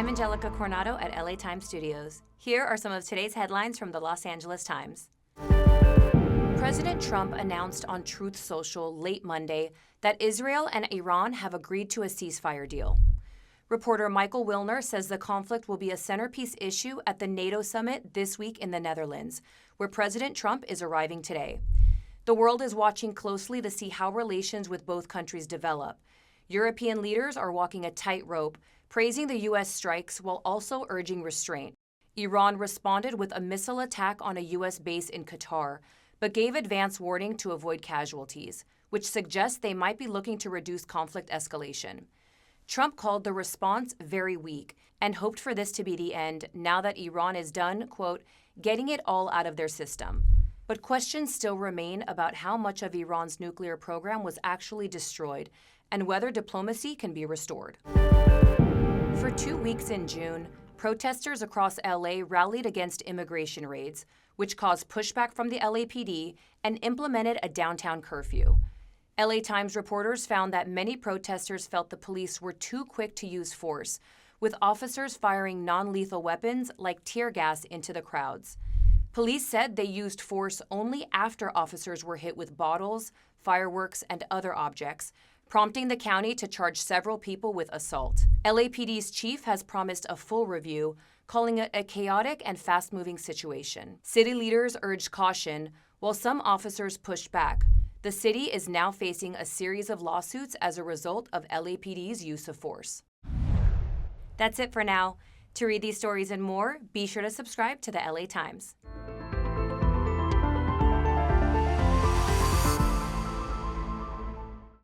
I'm Angelica Coronado at LA Times Studios. Here are some of today's headlines from the Los Angeles Times. President Trump announced on Truth Social late Monday that Israel and Iran have agreed to a ceasefire deal. Reporter Michael Wilner says the conflict will be a centerpiece issue at the NATO summit this week in the Netherlands, where President Trump is arriving today. The world is watching closely to see how relations with both countries develop. European leaders are walking a tightrope, praising the U.S. strikes while also urging restraint. Iran responded with a missile attack on a U.S. base in Qatar, but gave advance warning to avoid casualties, which suggests they might be looking to reduce conflict escalation. Trump called the response very weak and hoped for this to be the end now that Iran is done, quote, getting it all out of their system. But questions still remain about how much of Iran's nuclear program was actually destroyed and whether diplomacy can be restored. For 2 weeks in June, protesters across LA rallied against immigration raids, which caused pushback from the LAPD and implemented a downtown curfew. LA Times reporters found that many protesters felt the police were too quick to use force, with officers firing non-lethal weapons like tear gas into the crowds. Police said they used force only after officers were hit with bottles, fireworks, and other objects, prompting the county to charge several people with assault. LAPD's chief has promised a full review, calling it a chaotic and fast-moving situation. City leaders urged caution, while some officers pushed back. The city is now facing a series of lawsuits as a result of LAPD's use of force. That's it for now. To read these stories and more, be sure to subscribe to the LA Times.